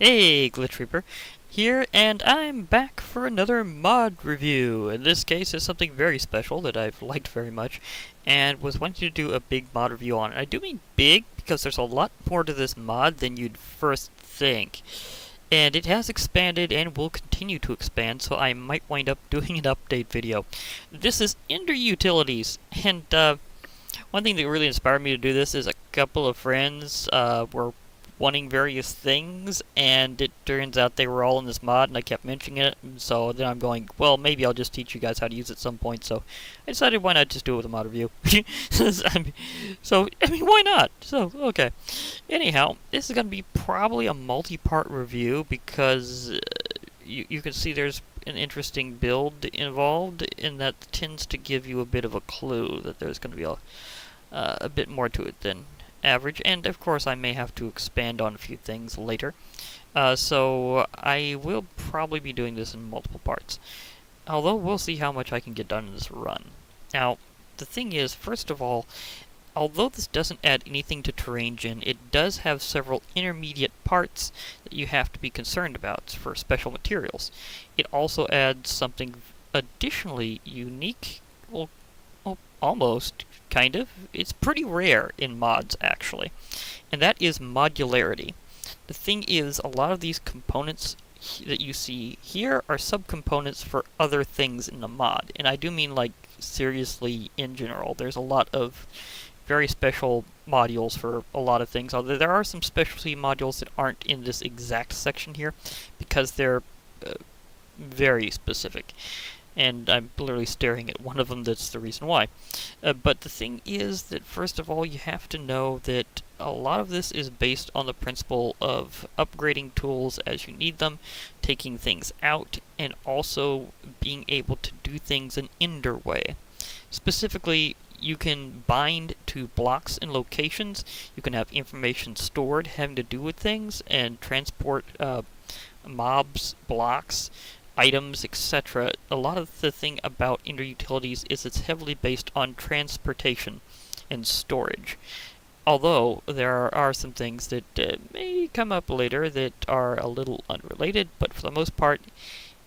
Hey, Glitch Reaper here, and I'm back for another mod review. In this case, it's something very special that I've liked very much, and was wanting to do a big mod review on. And I do mean big because there's a lot more to this mod than you'd first think. And it has expanded and will continue to expand, so I might wind up doing an update video. This is Ender Utilities, and one thing that really inspired me to do this is a couple of friends were wanting various things, and it turns out they were all in this mod, and I kept mentioning it, and so then I'm going, well, maybe I'll just teach you guys how to use it at some point, so I decided why not just do it with a mod review. I mean, why not? So, okay. Anyhow, this is going to be probably a multi-part review, because you can see there's an interesting build involved, and that tends to give you a bit of a clue that there's going to be a bit more to it than average, and of course I may have to expand on a few things later. So I will probably be doing this in multiple parts. Although we'll see how much I can get done in this run. Now, the thing is, first of all, although this doesn't add anything to TerrainGen, it does have several intermediate parts that you have to be concerned about for special materials. It also adds something additionally unique, well, almost, kind of. It's pretty rare in mods, actually, and that is modularity. The thing is, a lot of these components that you see here are subcomponents for other things in the mod, and I do mean, like, seriously in general. There's a lot of very special modules for a lot of things, although there are some specialty modules that aren't in this exact section here, because they're very specific. And I'm literally staring at one of them. That's the reason why. But the thing is that, first of all, you have to know that a lot of this is based on the principle of upgrading tools as you need them, taking things out, and also being able to do things an Ender way. Specifically, you can bind to blocks and locations. You can have information stored having to do with things, and transport mobs, blocks, items, etc. A lot of the thing about Ender Utilities is it's heavily based on transportation and storage. Although there are some things that may come up later that are a little unrelated, but for the most part,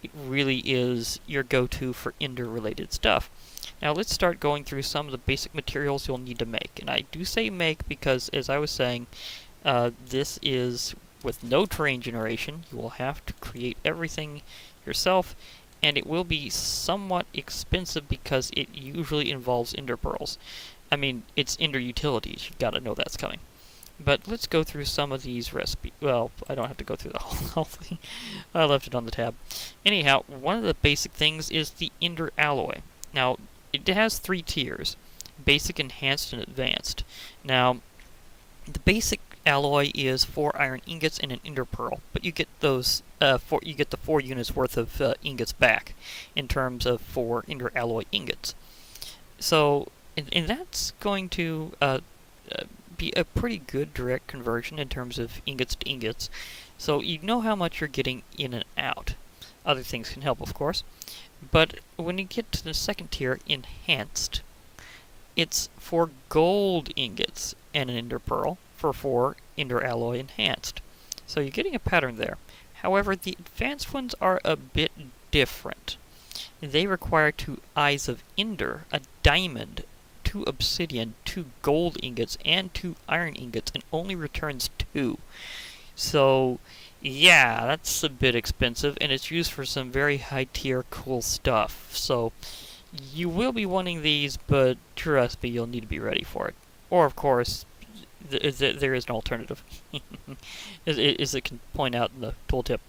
it really is your go-to for Ender-related stuff. Now let's start going through some of the basic materials you'll need to make. And I do say make because, as I was saying, this is with no terrain generation. You will have to create everything yourself, and it will be somewhat expensive because it usually involves Ender pearls. I mean, it's Ender Utilities. You've got to know that's coming. But let's go through some of these recipes. Well, I don't have to go through the whole thing. I left it on the tab. Anyhow, one of the basic things is the Ender alloy. Now, it has 3 tiers: basic, enhanced, and advanced. Now, the basic alloy is 4 iron ingots and an Ender pearl, but you get those you get the 4 units worth of ingots back in terms of 4 Ender alloy ingots. So, and that's going to be a pretty good direct conversion in terms of ingots to ingots. So you know how much you're getting in and out. Other things can help, of course. But when you get to the second tier, enhanced, it's 4 gold ingots and an Ender pearl for 4 Ender alloy enhanced. So you're getting a pattern there. However, the advanced ones are a bit different. They require 2 eyes of Ender, a diamond, 2 obsidian, 2 gold ingots, and 2 iron ingots, and only returns 2. So, yeah, that's a bit expensive, and it's used for some very high-tier cool stuff. So, you will be wanting these, but trust me, you'll need to be ready for it. Or, of course, there is an alternative, as it can point out in the tooltip.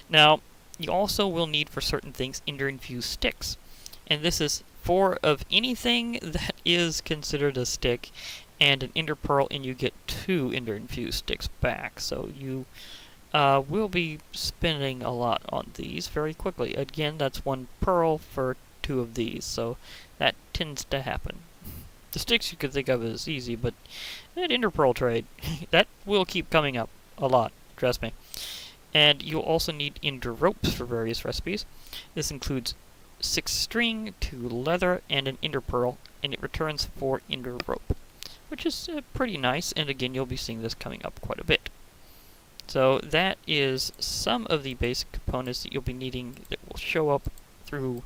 Now, you also will need for certain things Ender-infused sticks. And this is 4 of anything that is considered a stick, and an Ender pearl, and you get 2 Ender-infused sticks back. So you will be spending a lot on these very quickly. Again, that's 1 pearl for 2 of these, so that tends to happen. The sticks you could think of as easy, but that Ender pearl trade, that will keep coming up a lot, trust me. And you'll also need Ender ropes for various recipes. This includes 6 string, 2 leather, and an Ender pearl, and it returns 4 Ender rope, which is pretty nice, and again, you'll be seeing this coming up quite a bit. So that is some of the basic components that you'll be needing that will show up through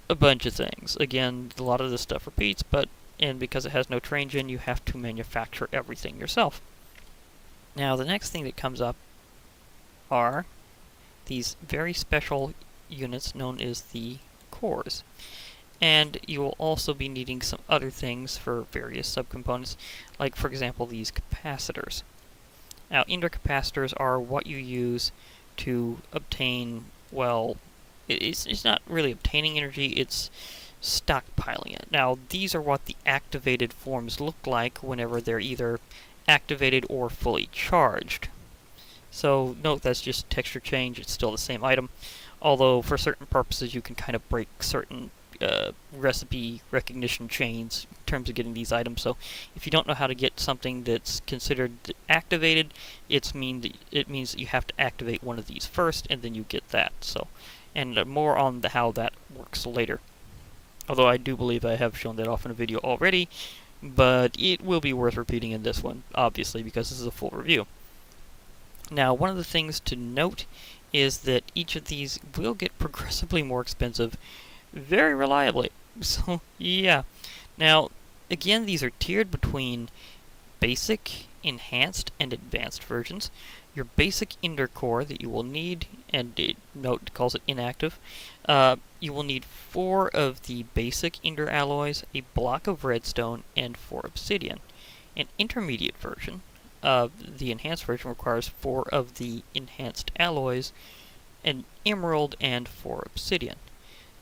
a bunch of things. Again, a lot of this stuff repeats, and because it has no train gen, you have to manufacture everything yourself. Now, the next thing that comes up are these very special units known as the cores. And you will also be needing some other things for various subcomponents, like, for example, these capacitors. Now, capacitors are what you use to obtain, well, it's not really obtaining energy, it's stockpiling it. Now, these are what the activated forms look like whenever they're either activated or fully charged. So, note that's just texture change, it's still the same item, although for certain purposes you can kind of break certain recipe recognition chains in terms of getting these items. So if you don't know how to get something that's considered activated, it means that you have to activate one of these first, and then you get that. So, and more on how that works later. Although I do believe I have shown that off in a video already, but it will be worth repeating in this one, obviously, because this is a full review. Now, one of the things to note is that each of these will get progressively more expensive very reliably. So, yeah. Now, again, these are tiered between basic, enhanced, and advanced versions. Your basic ender core that you will need, and note it calls it inactive, you will need 4 of the basic ender alloys, a block of redstone, and 4 obsidian. An intermediate version, the enhanced version, requires 4 of the enhanced alloys, an emerald, and 4 obsidian.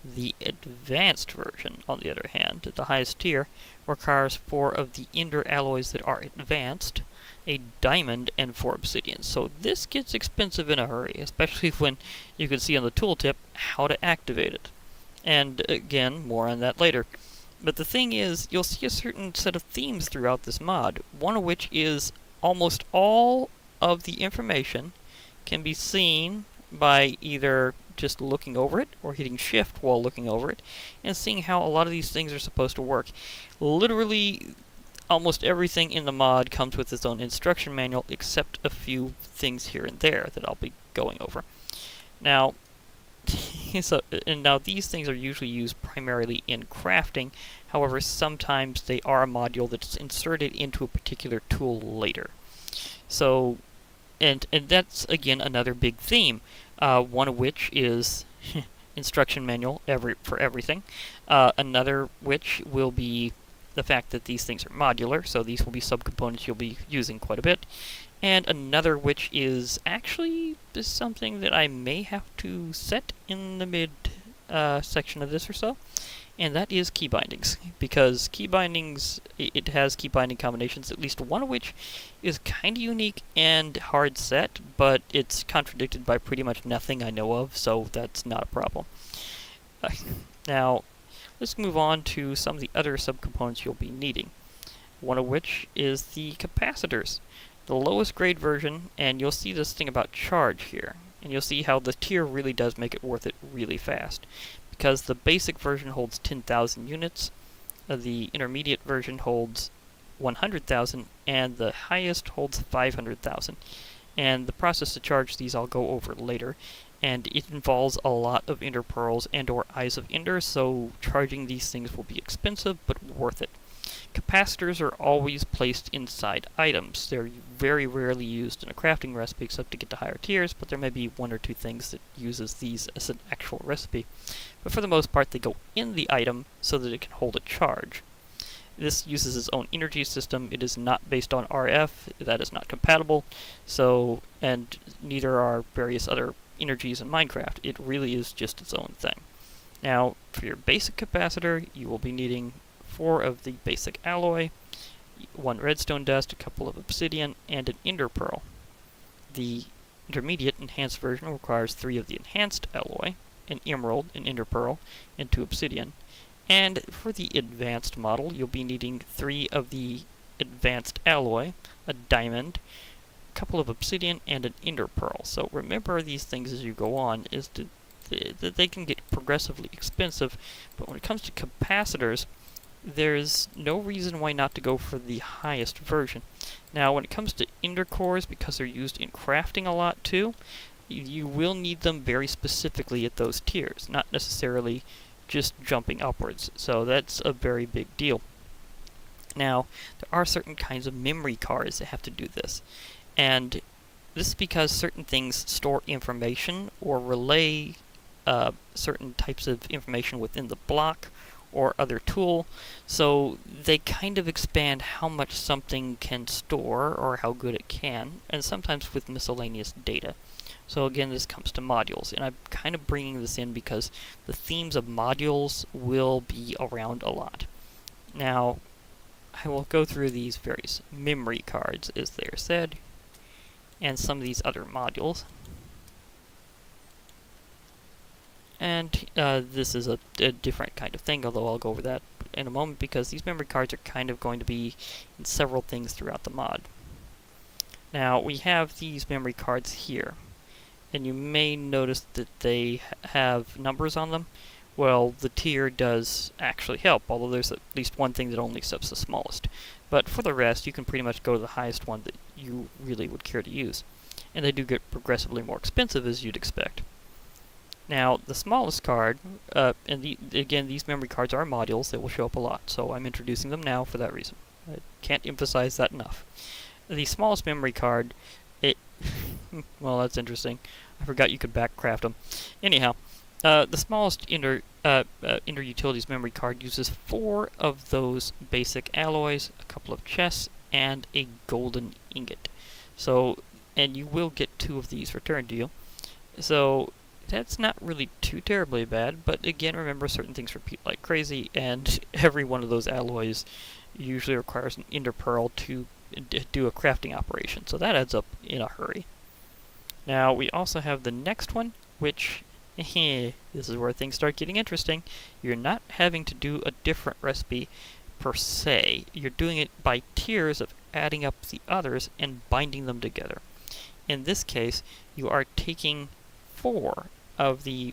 The advanced version, on the other hand, the highest tier, requires 4 of the ender alloys that are advanced, a diamond, and 4 obsidian. So this gets expensive in a hurry, especially when you can see on the tooltip how to activate it. And again, more on that later. But the thing is, you'll see a certain set of themes throughout this mod, one of which is almost all of the information can be seen by either just looking over it or hitting shift while looking over it and seeing how a lot of these things are supposed to work. Literally almost everything in the mod comes with its own instruction manual except a few things here and there that I'll be going over. Now, now these things are usually used primarily in crafting. However, sometimes they are a module that's inserted into a particular tool later. So, and that's again another big theme. One of which is instruction manual for everything. Another which will be the fact that these things are modular, so these will be subcomponents you'll be using quite a bit. And another which is actually something that I may have to set in the mid section of this or so, and that is key bindings. Because key bindings, it has key binding combinations, at least one of which is kind of unique and hard set, but it's contradicted by pretty much nothing I know of, so that's not a problem. Now, let's move on to some of the other subcomponents you'll be needing. One of which is the capacitors. The lowest grade version, and you'll see this thing about charge here, and you'll see how the tier really does make it worth it really fast. Because the basic version holds 10,000 units, the intermediate version holds 100,000, and the highest holds 500,000. And the process to charge these I'll go over later, and it involves a lot of ender pearls and or eyes of ender, so charging these things will be expensive, but worth it. Capacitors are always placed inside items. They're very rarely used in a crafting recipe except to get to higher tiers, but there may be 1 or 2 things that uses these as an actual recipe. But for the most part, they go in the item so that it can hold a charge. This uses its own energy system. It is not based on RF. That is not compatible. So, and neither are various other energies in Minecraft. It really is just its own thing. Now, for your basic capacitor, you will be needing 4 of the basic alloy, 1 redstone dust, a couple of obsidian, and an ender pearl. The intermediate enhanced version requires 3 of the enhanced alloy, an emerald, an ender pearl, and 2 obsidian. And for the advanced model, you'll be needing 3 of the advanced alloy, a diamond, a couple of obsidian, and an ender pearl. So remember these things as you go on, is that they can get progressively expensive, but when it comes to capacitors, there's no reason why not to go for the highest version. Now, when it comes to ender cores, because they're used in crafting a lot too, you will need them very specifically at those tiers, not necessarily just jumping upwards. So that's a very big deal. Now, there are certain kinds of memory cards that have to do this. And this is because certain things store information or relay certain types of information within the block or other tool, so they kind of expand how much something can store or how good it can, and sometimes with miscellaneous data. So again, this comes to modules, and I'm kind of bringing this in because the themes of modules will be around a lot. Now, I will go through these various memory cards, as they are said, and some of these other modules. And this is a different kind of thing, although I'll go over that in a moment, because these memory cards are kind of going to be in several things throughout the mod. Now, we have these memory cards here, and you may notice that they have numbers on them. Well, the tier does actually help, although there's at least one thing that only accepts the smallest. But for the rest, you can pretty much go to the highest one that you really would care to use. And they do get progressively more expensive, as you'd expect. Now, the smallest card, again, these memory cards are modules that will show up a lot, so I'm introducing them now for that reason. I can't emphasize that enough. The smallest memory card, well, that's interesting. I forgot you could backcraft them. Anyhow, the smallest Inter-Utilities memory card uses 4 of those basic alloys, a couple of chests, and a golden ingot. So, and you will get 2 of these returned to you. So, that's not really too terribly bad, but again, remember, certain things repeat like crazy, and every one of those alloys usually requires an ender pearl to do a crafting operation, so that adds up in a hurry. Now, we also have the next one, which, this is where things start getting interesting. You're not having to do a different recipe per se. You're doing it by tiers of adding up the others and binding them together. In this case, you are taking 4 of the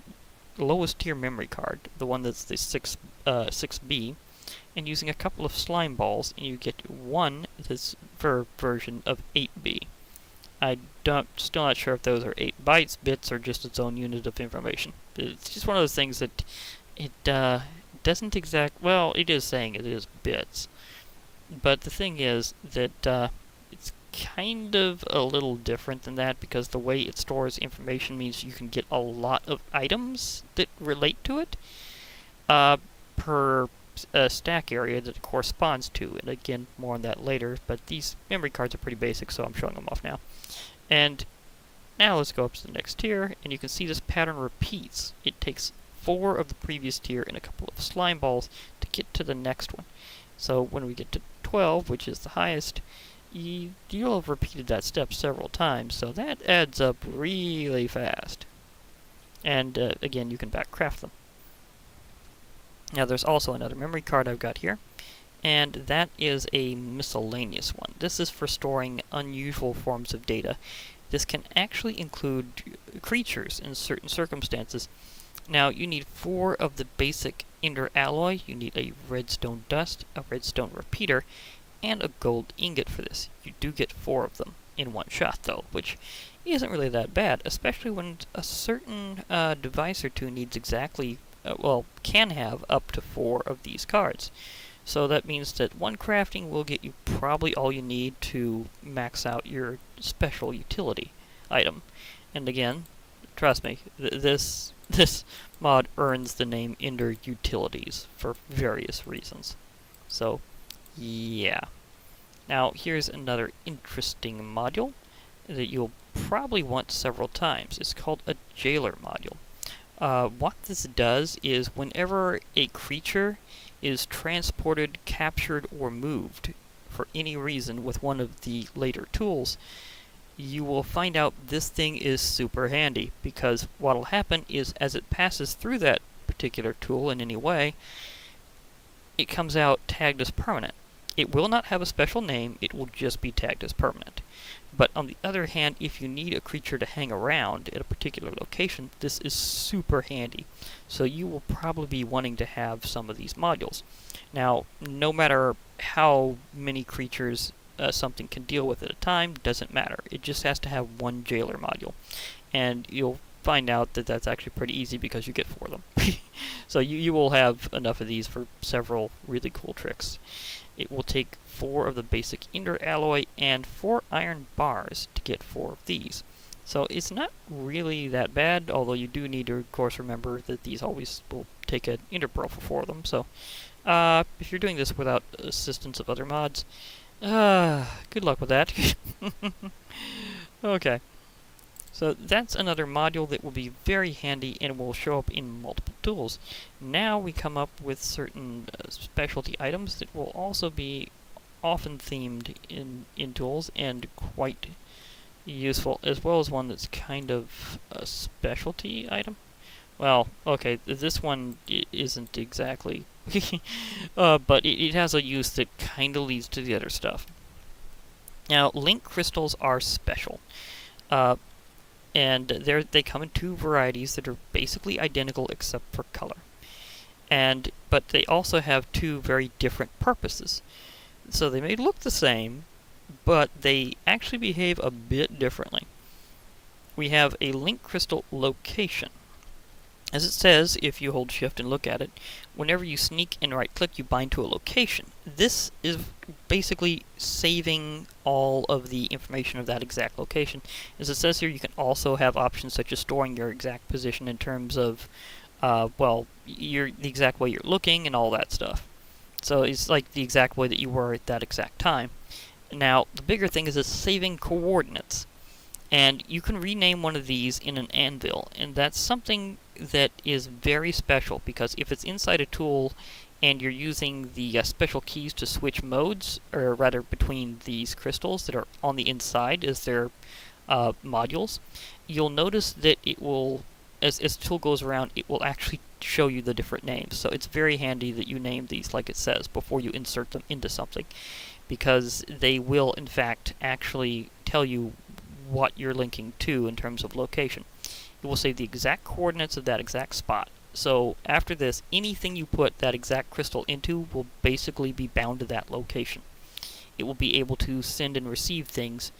lowest tier memory card, the one that's the 6B, and using a couple of slime balls, and you get one that's version of 8B. Still not sure if those are 8 bytes, bits, or just its own unit of information. It's just one of those things that it doesn't well, it is saying it is bits, but the thing is that it's kind of a little different than that, because the way it stores information means you can get a lot of items that relate to it per stack area that it corresponds to, and again, more on that later, but these memory cards are pretty basic, so I'm showing them off now. And now let's go up to the next tier, and you can see this pattern repeats. It takes 4 of the previous tier and a couple of slime balls to get to the next one. So when we get to 12, which is the highest, you'll have repeated that step several times, so that adds up really fast. And again, you can backcraft them. Now there's also another memory card I've got here, and that is a miscellaneous one. This is for storing unusual forms of data. This can actually include creatures in certain circumstances. Now, you need 4 of the basic ender alloy. You need a redstone dust, a redstone repeater, and a gold ingot for this. You do get 4 of them in one shot, though, which isn't really that bad, especially when a certain device or two needs exactly, can have up to 4 of these cards. So that means that one crafting will get you probably all you need to max out your special utility item. And again, trust me, this mod earns the name Ender Utilities for various reasons. So, yeah. Now, here's another interesting module that you'll probably want several times. It's called a jailer module. What this does is whenever a creature is transported, captured, or moved for any reason with one of the later tools, you will find out this thing is super handy, because what will happen is as it passes through that particular tool in any way, it comes out tagged as permanent. It will not have a special name, it will just be tagged as permanent. But on the other hand, if you need a creature to hang around at a particular location, this is super handy. So you will probably be wanting to have some of these modules. Now, no matter how many creatures something can deal with at a time, doesn't matter. It just has to have one jailer module. And you'll find out that that's actually pretty easy because you get 4 of them. So you will have enough of these for several really cool tricks. It will take 4 of the basic ender alloy and 4 iron bars to get 4 of these. So it's not really that bad, although you do need to, of course, remember that these always will take an ender pearl for 4 of them. So if you're doing this without assistance of other mods, good luck with that. Okay. So that's another module that will be very handy and will show up in multiple tools. Now we come up with certain specialty items that will also be often themed in tools and quite useful, as well as one that's kind of a specialty item. Well, okay, this one isn't exactly, but it has a use that kind of leads to the other stuff. Now, link crystals are special. And they come in 2 varieties that are basically identical except for color. But they also have 2 very different purposes. So they may look the same, but they actually behave a bit differently. We have a link crystal location. As it says, if you hold shift and look at it, whenever you sneak and right click, you bind to a location. This is basically saving all of the information of that exact location. As it says here, you can also have options such as storing your exact position in terms of, well, the exact way you're looking and all that stuff. So it's like the exact way that you were at that exact time. Now, the bigger thing is it's saving coordinates. And you can rename one of these in an anvil, and that's something that is very special, because if it's inside a tool and you're using the special keys to switch modes, or rather between these crystals that are on the inside as their modules, you'll notice that it will, as the tool goes around, it will actually show you the different names. So it's very handy that you name these like it says before you insert them into something, because they will in fact actually tell you what you're linking to in terms of location. It will save the exact coordinates of that exact spot. So after this, anything you put that exact crystal into will basically be bound to that location. It will be able to send and receive things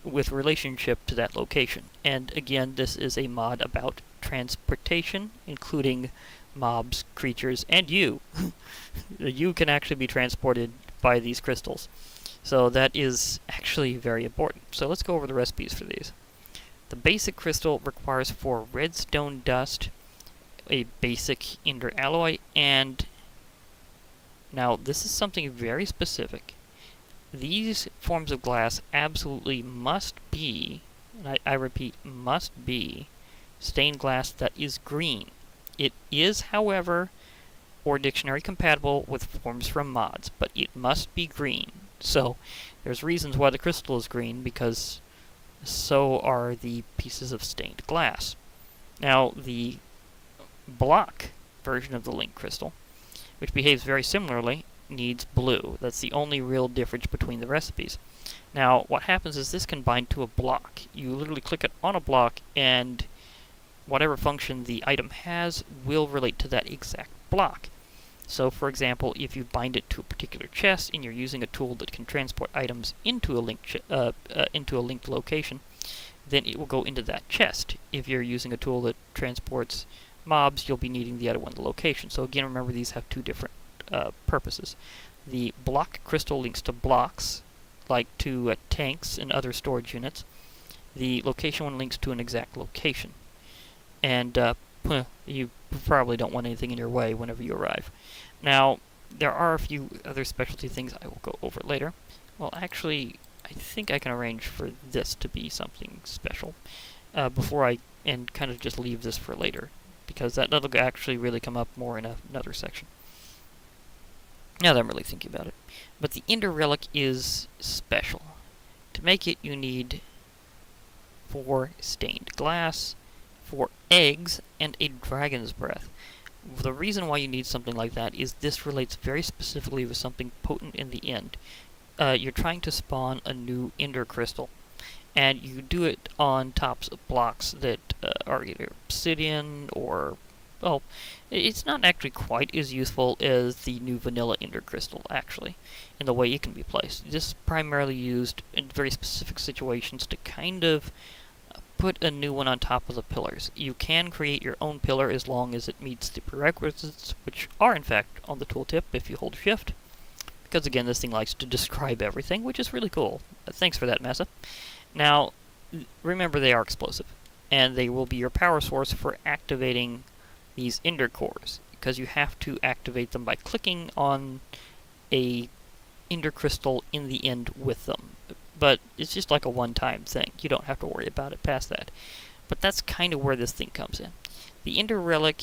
with relationship to that location. And again, this is a mod about transportation, including mobs, creatures, and you. You can actually be transported by these crystals. So that is actually very important. So let's go over the recipes for these. The basic crystal requires 4 redstone dust, a basic ender alloy, and now this is something very specific. These forms of glass absolutely must be, and I repeat, must be, stained glass that is green. It is, however, or dictionary compatible with forms from mods, but it must be green. So there's reasons why the crystal is green, because so are the pieces of stained glass. Now, the block version of the link crystal, which behaves very similarly, needs blue. That's the only real difference between the recipes. Now, what happens is this can bind to a block. You literally click it on a block, and whatever function the item has will relate to that exact block. So, for example, if you bind it to a particular chest and you're using a tool that can transport items into a linked location, then it will go into that chest. If you're using a tool that transports mobs, you'll be needing the other one, the location. So again, remember these have 2 different purposes. The block crystal links to blocks, like to tanks and other storage units. The location one links to an exact location. And you probably don't want anything in your way whenever you arrive. Now, there are a few other specialty things I will go over later. Well, actually, I think I can arrange for this to be something special and kind of just leave this for later, because that'll actually really come up more in another section. Now that I'm really thinking about it. But the Ender Relic is special. To make it, you need 4 stained glass, 4 eggs, and a dragon's breath. The reason why you need something like that is this relates very specifically with something potent in the end. You're trying to spawn a new ender crystal, and you do it on tops of blocks that are either obsidian or, well, it's not actually quite as useful as the new vanilla ender crystal, actually, in the way it can be placed. This is primarily used in very specific situations to kind of put a new one on top of the pillars. You can create your own pillar as long as it meets the prerequisites, which are in fact on the tooltip if you hold shift. Because again, this thing likes to describe everything, which is really cool. Thanks for that, Massa. Now, remember they are explosive, and they will be your power source for activating these ender cores, because you have to activate them by clicking on a ender crystal in the end with them. But it's just like a one-time thing. You don't have to worry about it past that. But that's kind of where this thing comes in. The ender relic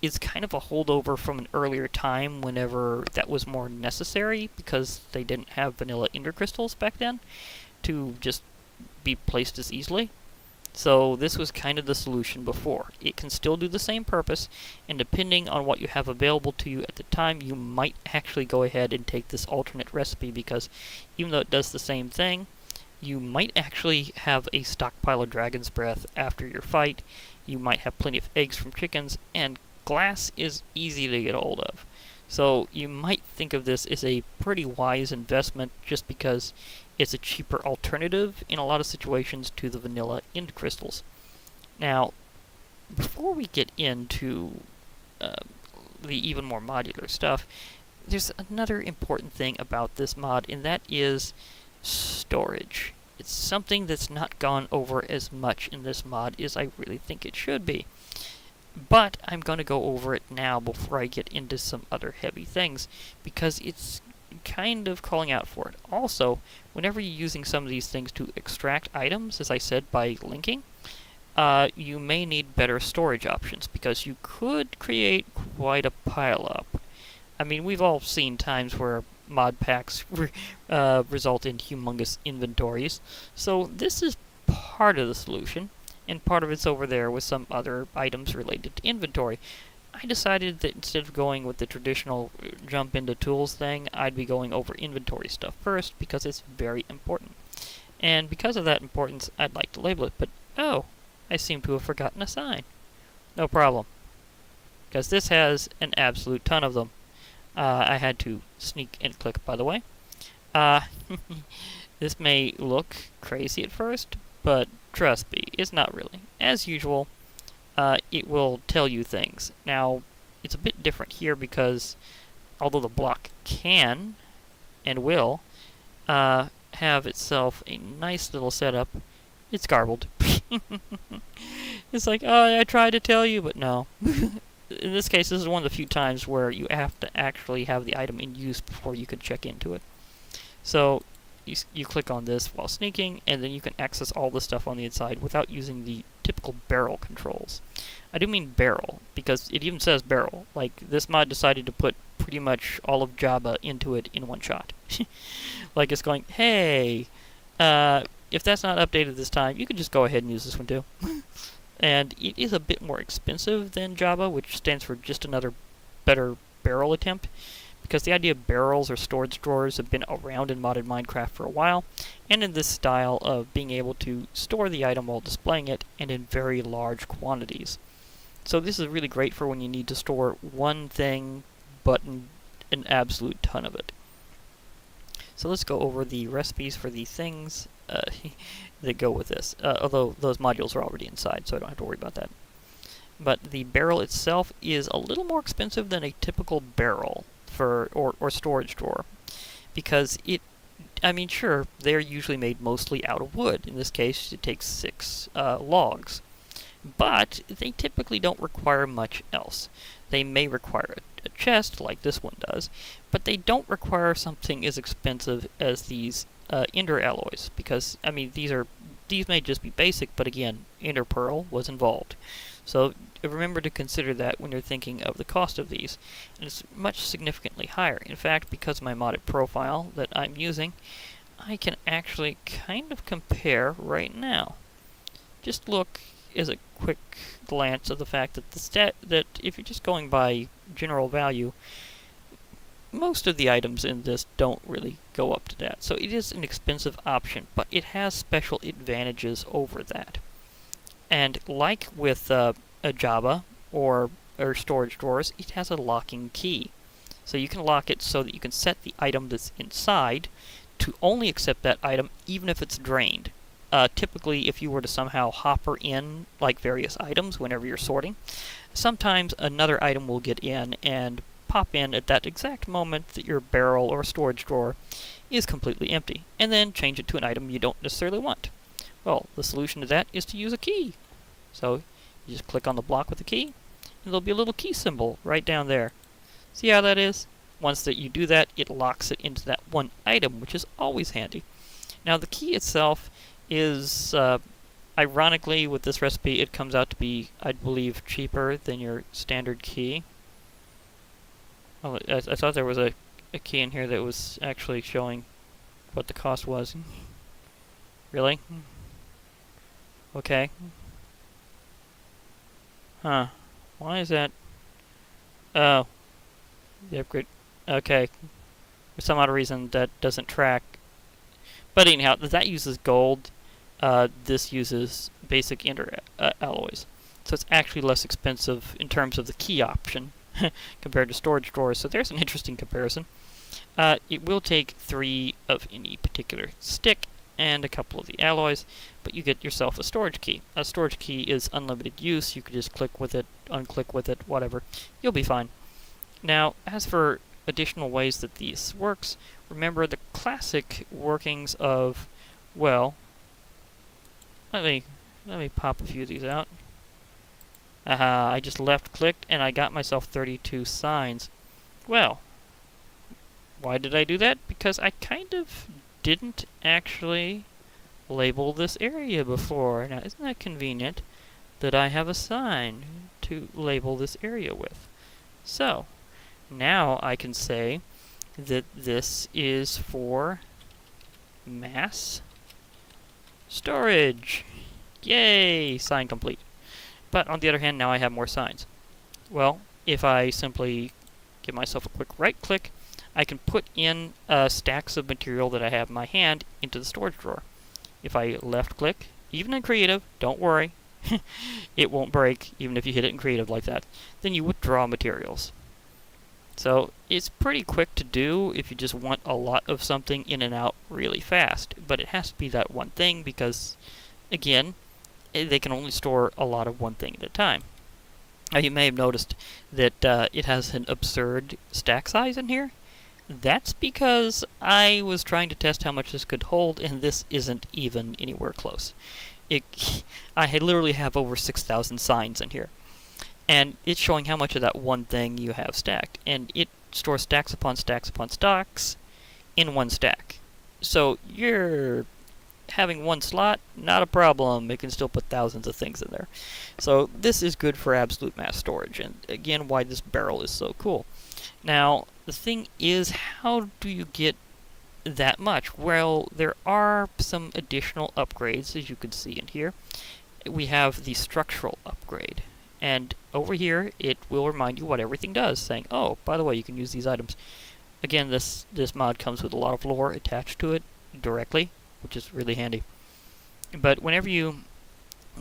is kind of a holdover from an earlier time whenever that was more necessary, because they didn't have vanilla ender crystals back then to just be placed as easily. So this was kind of the solution before. It can still do the same purpose, and depending on what you have available to you at the time, you might actually go ahead and take this alternate recipe, because even though it does the same thing, you might actually have a stockpile of dragon's breath after your fight. You might have plenty of eggs from chickens, and glass is easy to get a hold of. So you might think of this as a pretty wise investment, just because it's a cheaper alternative in a lot of situations to the vanilla end crystals. Now, before we get into the even more modular stuff, there's another important thing about this mod, and that is storage. It's something that's not gone over as much in this mod as I really think it should be. But I'm going to go over it now before I get into some other heavy things, because it's kind of calling out for it. Also, whenever you're using some of these things to extract items, as I said, by linking, you may need better storage options, because you could create quite a pile-up. I mean, we've all seen times where mod packs result in humongous inventories, so this is part of the solution, and part of it's over there with some other items related to inventory. I decided that instead of going with the traditional jump into tools thing, I'd be going over inventory stuff first, because it's very important. And because of that importance, I'd like to label it, but oh, I seem to have forgotten a sign. No problem, because this has an absolute ton of them. I had to sneak and click, by the way. This may look crazy at first, but trust me, it's not really. As usual, it will tell you things. Now, it's a bit different here because although the block can and will have itself a nice little setup, it's garbled. It's like, oh, I tried to tell you, but no. In this case, this is one of the few times where you have to actually have the item in use before you can check into it. So, you click on this while sneaking, and then you can access all the stuff on the inside without using the typical barrel controls. I do mean barrel, because it even says barrel. Like, this mod decided to put pretty much all of Java into it in one shot. Like, it's going, hey, if that's not updated this time, you can just go ahead and use this one too. And it is a bit more expensive than Java, which stands for just another better barrel attempt, because the idea of barrels or storage drawers have been around in modded Minecraft for a while, and in this style of being able to store the item while displaying it, and in very large quantities. So this is really great for when you need to store one thing, but an absolute ton of it. So let's go over the recipes for the things that go with this, although those modules are already inside, so I don't have to worry about that. But the barrel itself is a little more expensive than a typical barrel or storage drawer, because I mean, sure, they're usually made mostly out of wood. In this case, it takes 6 logs. But they typically don't require much else. They may require a chest, like this one does, but they don't require something as expensive as these ender alloys, because, I mean, these may just be basic, but again, ender pearl was involved. So remember to consider that when you're thinking of the cost of these. And it's much significantly higher. In fact, because of my modded profile that I'm using, I can actually kind of compare right now. Just look is a quick glance of the fact that that if you're just going by general value, most of the items in this don't really go up to that. So it is an expensive option, but it has special advantages over that. And like with a Java or storage drawers, it has a locking key. So you can lock it so that you can set the item that's inside to only accept that item even if it's drained. Typically, if you were to somehow hopper in like various items whenever you're sorting, sometimes another item will get in and pop in at that exact moment that your barrel or storage drawer is completely empty, and then change it to an item you don't necessarily want. Well, the solution to that is to use a key. So you just click on the block with the key, and there'll be a little key symbol right down there. See how that is? Once that you do that, it locks it into that one item, which is always handy. Now the key itself is, ironically, with this recipe, it comes out to be, I believe, cheaper than your standard key. Oh, I thought there was a key in here that was actually showing what the cost was. Really? Okay. Huh. Why is that? Oh. The upgrade. Okay. For some odd reason, that doesn't track. But anyhow, that uses gold. This uses basic alloys. So it's actually less expensive in terms of the key option compared to storage drawers. So there's an interesting comparison. It will take 3 of any particular stick and a couple of the alloys, but you get yourself a storage key. A storage key is unlimited use. You can just click with it, unclick with it, whatever. You'll be fine. Now, as for additional ways that this works, remember the classic workings of, well, let me pop a few of these out. Aha, I just left-clicked and I got myself 32 signs. Well, why did I do that? Because I kind of didn't actually label this area before. Now, isn't that convenient that I have a sign to label this area with? So, now I can say that this is for mass storage. Yay! Sign complete. But on the other hand, now I have more signs. Well, if I simply give myself a quick right click, I can put in stacks of material that I have in my hand into the storage drawer. If I left click, even in creative, don't worry, it won't break even if you hit it in creative like that. Then you withdraw materials. So it's pretty quick to do if you just want a lot of something in and out really fast. But it has to be that one thing because, again, they can only store a lot of one thing at a time. Now you may have noticed that it has an absurd stack size in here. That's because I was trying to test how much this could hold, and this isn't even anywhere close. I literally have over 6,000 signs in here. And it's showing how much of that one thing you have stacked. And it stores stacks upon stacks upon stacks in one stack. So you're having one slot, not a problem. It can still put thousands of things in there. So this is good for absolute mass storage. And again, why this barrel is so cool. Now, the thing is, how do you get that much? Well, there are some additional upgrades, as you can see in here. We have the structural upgrade. And over here, it will remind you what everything does, saying, oh, by the way, you can use these items. Again, this mod comes with a lot of lore attached to it directly, which is really handy. But whenever you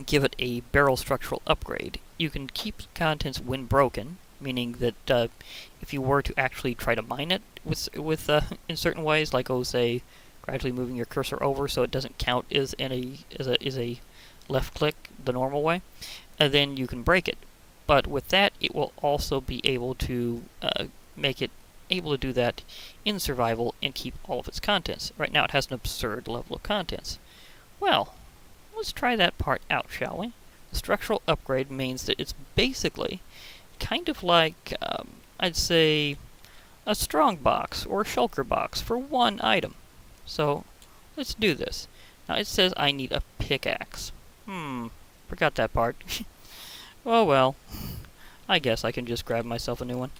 give it a barrel structural upgrade, you can keep contents when broken, meaning that if you were to actually try to mine it with in certain ways, like say gradually moving your cursor over so it doesn't count as a left click the normal way, and then you can break it. But with that, it will also be able to make it able to do that in survival and keep all of its contents. Right now it has an absurd level of contents. Well, let's try that part out, shall we? The structural upgrade means that it's basically kind of like, I'd say, a strong box or a shulker box for one item. So, let's do this. Now it says I need a pickaxe. Forgot that part. Oh well, I guess I can just grab myself a new one.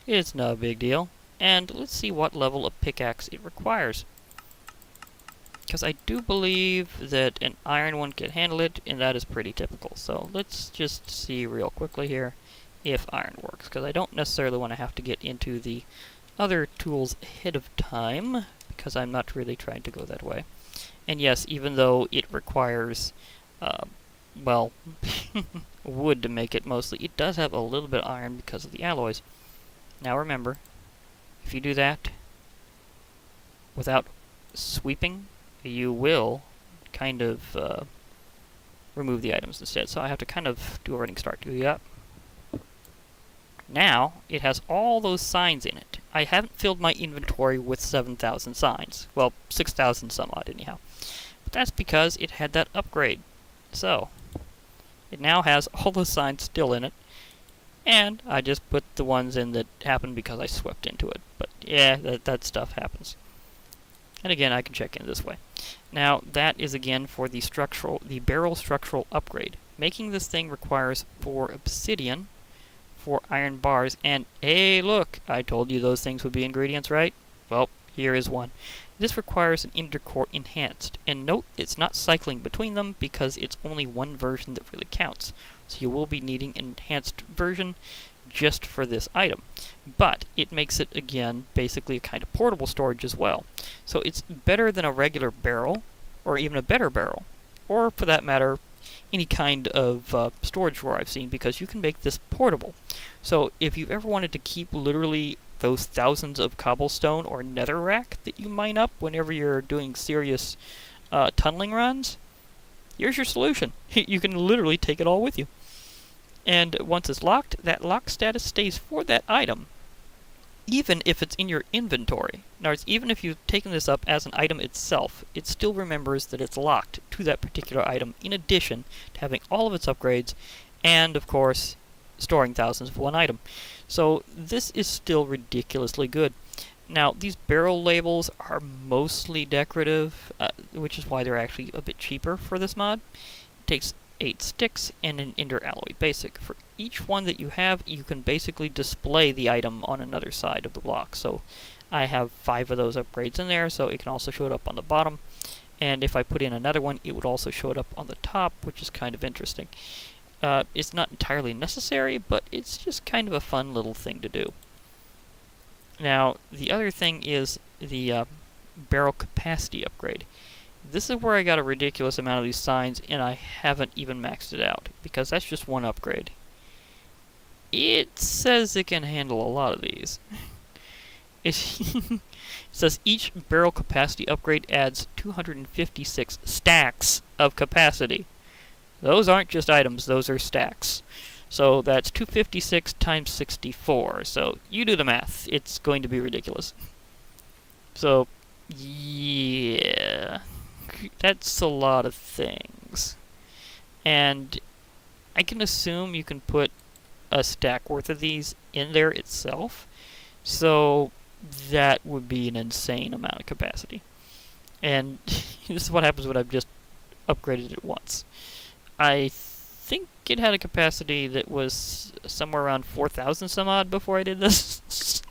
It's no big deal. And let's see what level of pickaxe it requires. because I do believe that an iron one can handle it, and that is pretty typical. So let's just see real quickly here if iron works, because I don't necessarily want to have to get into the other tools ahead of time, because I'm not really trying to go that way. And yes, even though it requires, well, wood to make it mostly, it does have a little bit of iron because of the alloys. Now remember, if you do that without sweeping, you will kind of remove the items instead. So I have to kind of do a running start. Do that. Now, it has all those signs in it. I haven't filled my inventory with 7,000 signs. Well, 6,000 some odd anyhow. But that's because it had that upgrade. So, it now has all those signs still in it. And I just put the ones in that happened because I swept into it. But yeah, that stuff happens. And again, I can check in this way. Now, that is again for the barrel structural upgrade. Making this thing requires 4 obsidian, 4 iron bars, and hey, look! I told you those things would be ingredients, right? Well, here is one. This requires an intercore enhanced. And note, it's not cycling between them because it's only one version that really counts. So you will be needing an enhanced version just for this item. But it makes it, again, basically a kind of portable storage as well. So it's better than a regular barrel, or even a better barrel, or for that matter, any kind of storage drawer I've seen, because you can make this portable. So if you've ever wanted to keep literally those thousands of cobblestone or netherrack that you mine up whenever you're doing serious tunneling runs, here's your solution. You can literally take it all with you. And once it's locked, that lock status stays for that item, even if it's in your inventory. Now, even if you've taken this up as an item itself, it still remembers that it's locked to that particular item, in addition to having all of its upgrades, and, of course, storing thousands of one item. So, this is still ridiculously good. Now, these barrel labels are mostly decorative, which is why they're actually a bit cheaper for this mod. It takes 8 sticks and an ender alloy basic. For each one that you have, you can basically display the item on another side of the block. So I have 5 of those upgrades in there, so it can also show it up on the bottom. And if I put in another one, it would also show it up on the top, which is kind of interesting. It's not entirely necessary, but it's just kind of a fun little thing to do. Now, the other thing is the barrel capacity upgrade. This is where I got a ridiculous amount of these signs, and I haven't even maxed it out, because that's just one upgrade. It says it can handle a lot of these. It says each barrel capacity upgrade adds 256 stacks of capacity. Those aren't just items, those are stacks. So that's 256 times 64. So you do the math. It's going to be ridiculous. So, yeah. That's a lot of things. And I can assume you can put a stack worth of these in there itself. So that would be an insane amount of capacity. And this is what happens when I've just upgraded it once. I think it had a capacity that was somewhere around 4,000 some odd before I did this.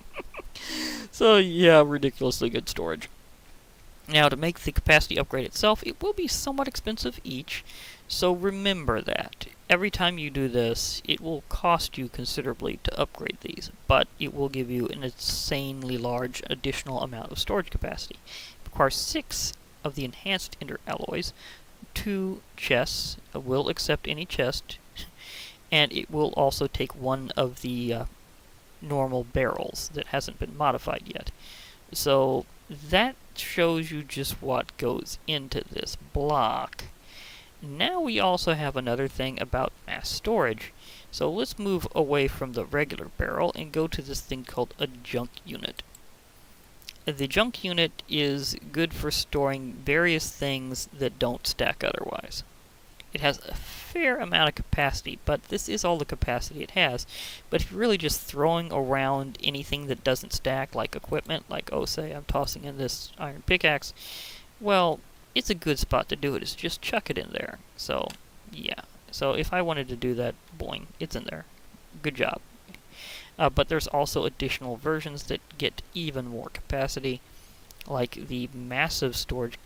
So yeah, ridiculously good storage. Now, to make the capacity upgrade itself, it will be somewhat expensive each, so remember that. Every time you do this, it will cost you considerably to upgrade these, but it will give you an insanely large additional amount of storage capacity. It requires 6 of the enhanced ender alloys, 2 chests, will accept any chest, and it will also take 1 of the normal barrels that hasn't been modified yet. So that shows you just what goes into this block. Now we also have another thing about mass storage. So let's move away from the regular barrel and go to this thing called a junk unit. The junk unit is good for storing various things that don't stack otherwise. It has a fair amount of capacity, but this is all the capacity it has. But if you're really just throwing around anything that doesn't stack, like equipment, like, oh, say I'm tossing in this iron pickaxe, well, it's a good spot to do it, is just chuck it in there. So, yeah. So if I wanted to do that, boing, it's in there. Good job. But there's also additional versions that get even more capacity. like the massive storage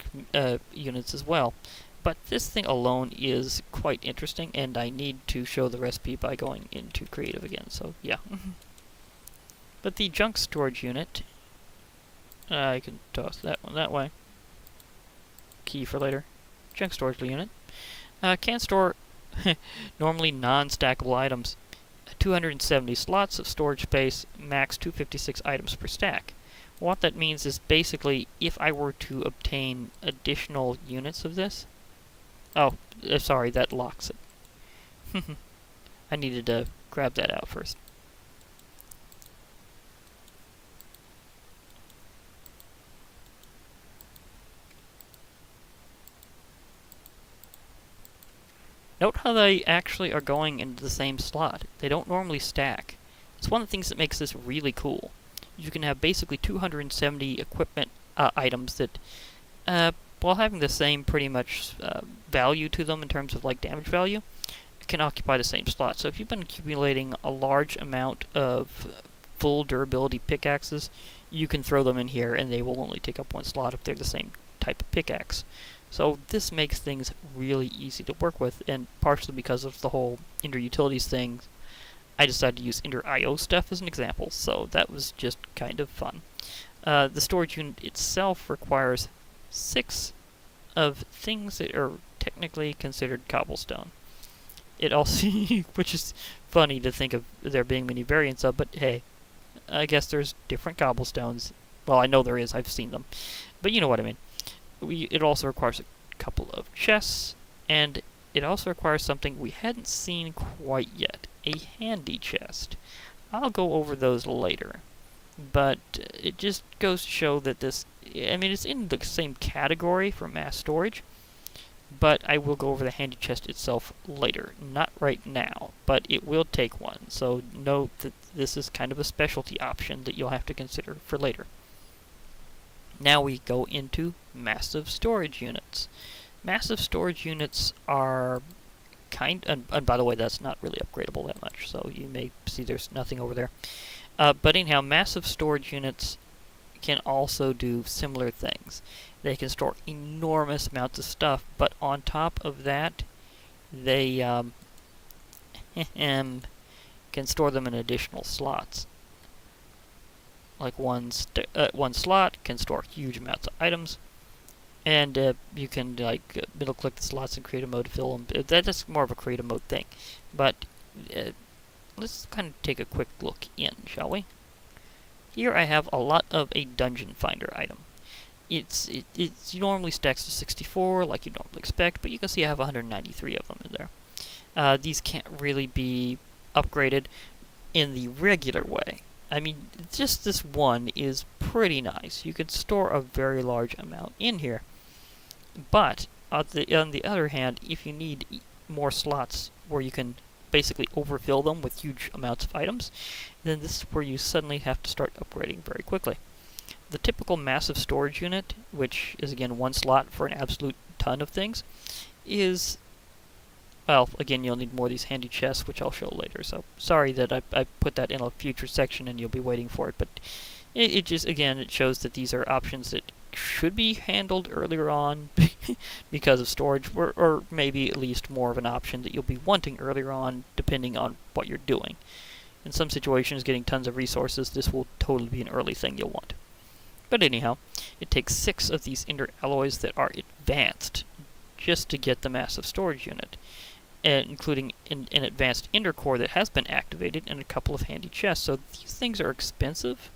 units as well. But this thing alone is quite interesting, and I need to show the recipe by going into creative again, so yeah. But the junk storage unit, I can toss that one that way. Key for later. Junk storage unit can store normally non-stackable items. 270 slots of storage space, max 256 items per stack. What that means is basically if I were to obtain additional units of this... Oh, sorry, that locks it. I needed to grab that out first. Note how they actually are going into the same slot. They don't normally stack. It's one of the things that makes this really cool. You can have basically 270 equipment items that, while having the same pretty much value to them in terms of like damage value, can occupy the same slot. So if you've been accumulating a large amount of full durability pickaxes, you can throw them in here and they will only take up one slot if they're the same type of pickaxe. So this makes things really easy to work with, and partially because of the whole inter-utilities thing, I decided to use inter-IO stuff as an example, so that was just kind of fun. The storage unit itself requires 6 of things that are technically considered cobblestone. It also, which is funny to think of there being many variants of, but hey, I guess there's different cobblestones. Well, I know there is, I've seen them, but you know what I mean. It also requires a couple of chests, and it also requires something we hadn't seen quite yet, a handy chest. I'll go over those later, but it just goes to show that this, I mean, it's in the same category for mass storage, but I will go over the handy chest itself later, not right now, but it will take one, so note that this is kind of a specialty option that you'll have to consider for later. Now we go into massive storage units. Massive storage units are and by the way, that's not really upgradable that much, so you may see there's nothing over there. But anyhow, massive storage units can also do similar things. They can store enormous amounts of stuff, but on top of that, they can store them in additional slots. Like one slot can store huge amounts of items, and you can like middle click the slots and create a mode to fill them. That's more of a create a mode thing. But let's kind of take a quick look in, shall we? Here I have a lot of a dungeon finder item. It normally stacks to 64 like you'd normally expect, but you can see I have 193 of them in there. These can't really be upgraded in the regular way. I mean, just this one is pretty nice. You can store a very large amount in here. But, on the other hand, if you need more slots where you can basically overfill them with huge amounts of items, then this is where you suddenly have to start upgrading very quickly. The typical massive storage unit, which is again one slot for an absolute ton of things, is... Well, again, you'll need more of these handy chests, which I'll show later, so sorry that I put that in a future section and you'll be waiting for it, but it just, again, it shows that these are options that should be handled earlier on because of storage, or maybe at least more of an option that you'll be wanting earlier on, depending on what you're doing. In some situations, getting tons of resources, this will totally be an early thing you'll want. But anyhow, it takes 6 of these ender alloys that are advanced just to get the massive storage unit, including an advanced ender core that has been activated and a couple of handy chests. So these things are expensive,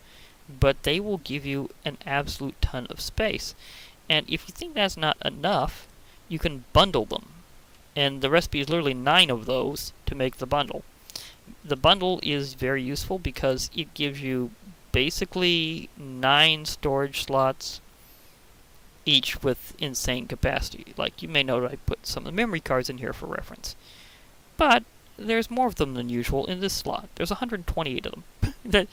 but they will give you an absolute ton of space. And if you think that's not enough, you can bundle them. And the recipe is literally 9 of those to make the bundle. The bundle is very useful because it gives you basically 9 storage slots, each with insane capacity. Like, you may note I put some of the memory cards in here for reference. But there's more of them than usual in this slot. There's 128 of them.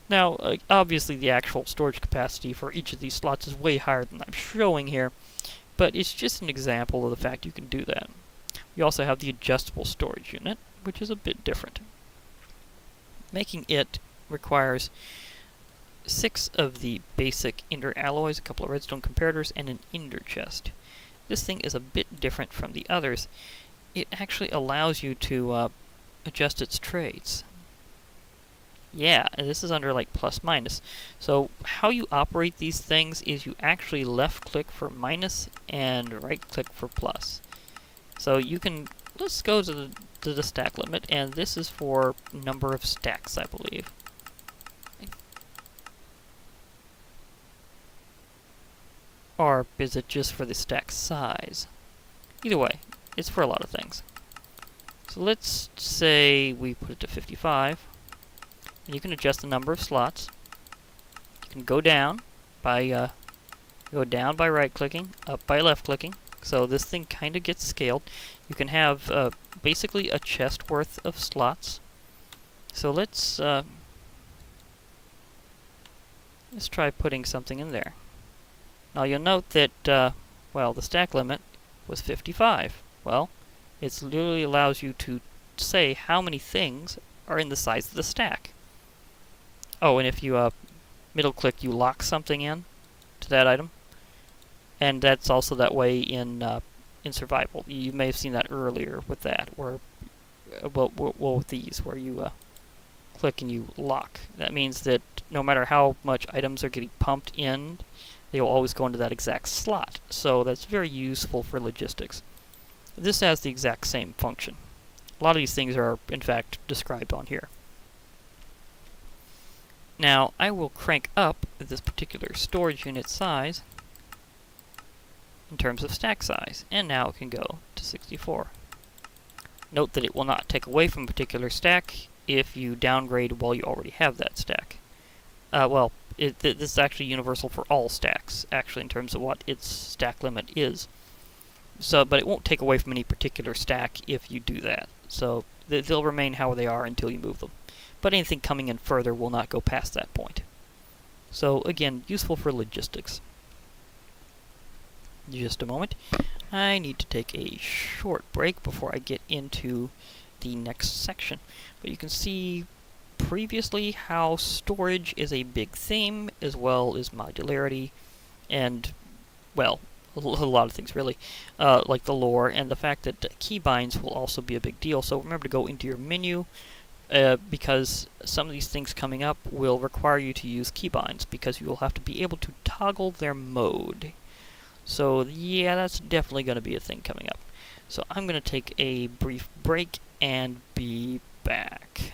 Now, obviously the actual storage capacity for each of these slots is way higher than I'm showing here, but it's just an example of the fact you can do that. We also have the adjustable storage unit, which is a bit different. Making it requires 6 of the basic ender alloys, a couple of redstone comparators, and an ender chest. This thing is a bit different from the others. It actually allows you to adjust its traits. Yeah, and this is under like plus minus. So how you operate these things is you actually left click for minus and right click for plus. So you can, let's go to the stack limit, and this is for number of stacks, I believe. Or is it just for the stack size? Either way, it's for a lot of things. So let's say we put it to 55. And you can adjust the number of slots. You can go down by right-clicking, up by left-clicking. So this thing kind of gets scaled. You can have basically a chest worth of slots. So let's try putting something in there. Now you'll note that well, the stack limit was 55. Well, it literally allows you to say how many things are in the size of the stack. Oh, and if you middle click, you lock something in to that item, and that's also that way in survival. You may have seen that earlier with that, where well with these, where you click and you lock. That means that no matter how much items are getting pumped in, they will always go into that exact slot. So that's very useful for logistics. This has the exact same function. A lot of these things are, in fact, described on here. Now, I will crank up this particular storage unit size in terms of stack size, and now it can go to 64. Note that it will not take away from a particular stack if you downgrade while you already have that stack. Well, this is actually universal for all stacks, actually, in terms of what its stack limit is. So, but it won't take away from any particular stack if you do that. So, they'll remain how they are until you move them. But anything coming in further will not go past that point. So, again, useful for logistics. Just a moment. I need to take a short break before I get into the next section. But you can see previously how storage is a big theme, as well as modularity, and, well, a lot of things really, like the lore, and the fact that keybinds will also be a big deal. So remember to go into your menu, because some of these things coming up will require you to use keybinds, because you will have to be able to toggle their mode. So yeah, that's definitely going to be a thing coming up. So I'm going to take a brief break and be back.